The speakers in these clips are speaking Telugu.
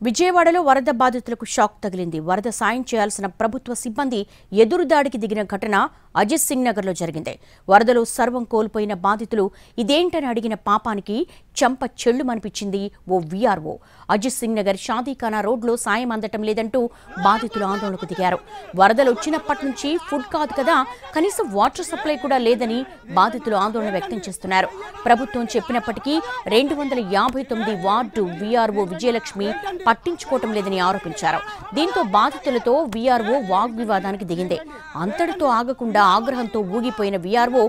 విజయవాడలో వరద బాధితులకు షాక్ తగిలింది. వరద సాయం చేయాల్సిన ప్రభుత్వ సిబ్బంది ఎదురుదాడికి దిగిన ఘటన అజిత్ సింగ్ నగర్లో జరిగింది. వరదలో సర్వం కోల్పోయిన బాధితులు ఇదేంటని అడిగిన పాపానికి చంప చెళ్లుమనిపించింది ఓ వీఆర్ఓ. అజిత్ సింగ్ నగర్ షాదీఖానా రోడ్లో సాయం అందటం లేదంటూ బాధితులు ఆందోళనకు దిగారు. వరదలు వచ్చినప్పటి నుంచి ఫుడ్ కాదు కదా, కనీసం వాటర్ సప్లై కూడా లేదని బాధితులు ఆందోళన వ్యక్తం చేస్తున్నారు. ప్రభుత్వం చెప్పినప్పటికీ 259 వార్డు వీఆర్ఓ విజయలక్ష్మి పట్టించుకోవటం లేదని ఆరోపించారు. దీంతో బాధితులతో వీఆర్ఓ వాగ్వివాదానికి దిగింది. అంతటితో ఆగకుండా ఆగ్రహంతో ఊగిపోయిన వీఆర్ఓ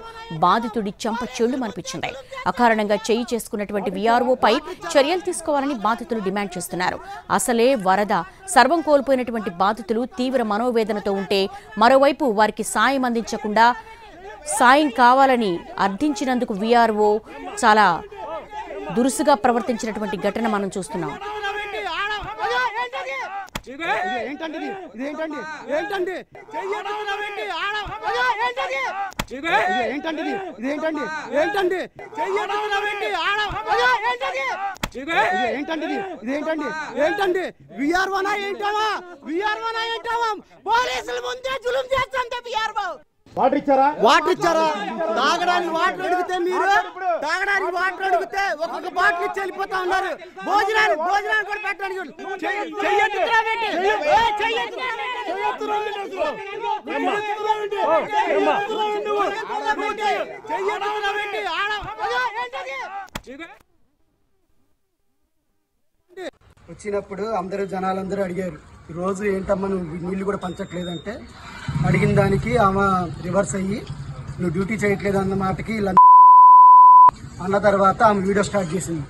బాధితుడి చంప చెళ్లుమనిపించింది. అకారణంగా చేయి చేసుకున్నటువంటి వీఆర్ఓపై చర్యలు తీసుకోవాలని బాధితులు డిమాండ్ చేస్తున్నారు. అసలే వరద సర్వం కోల్పోయినటువంటి బాధితులు తీవ్ర మనోవేదనతో ఉంటే మరోవైపు వారికి సాయం అందించకుండా సాయం కావాలని అర్థించినందుకు వీఆర్ఓ చాలా దురుసుగా ప్రవర్తించినటువంటి ఘటన మనం చూస్తున్నాం. వాటర్ ఇచ్చారా? తాగడానికి వాటర్ అడిగితే మీరు ఒక్కొక్క బాటిల్ ఇచ్చి వెళ్ళిపోతా ఉన్నారు. భోజనాన్ని కూడా పెట్టడానికి వచ్చినప్పుడు జనాలందరూ అడిగారు, ఈరోజు ఏంటమ్మా నువ్వు నీళ్లు కూడా పంచట్లేదంటే, అడిగిన దానికి ఆమె రివర్స్ అయ్యి నువ్వు డ్యూటీ చేయట్లేదు అన్న మాటకి అన్న తర్వాత ఆమె వీడియో స్టార్ట్ చేసింది.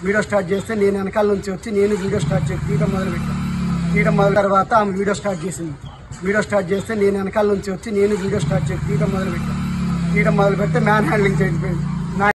వీడియో స్టార్ట్ చేస్తే నేను వెనకాల నుంచి వచ్చి నేను వీడియో స్టార్ట్ చేసి తీయడం మొదలు తర్వాత ఆమె వీడియో స్టార్ట్ చేసింది. వీడియో స్టార్ట్ చేస్తే నేను వెనకాల నుంచి వచ్చి నేను వీడియో స్టార్ట్ చేసి తీయడం మొదలు పెడితే మ్యాన్ హ్యాండ్లింగ్ చేయకపోయింది.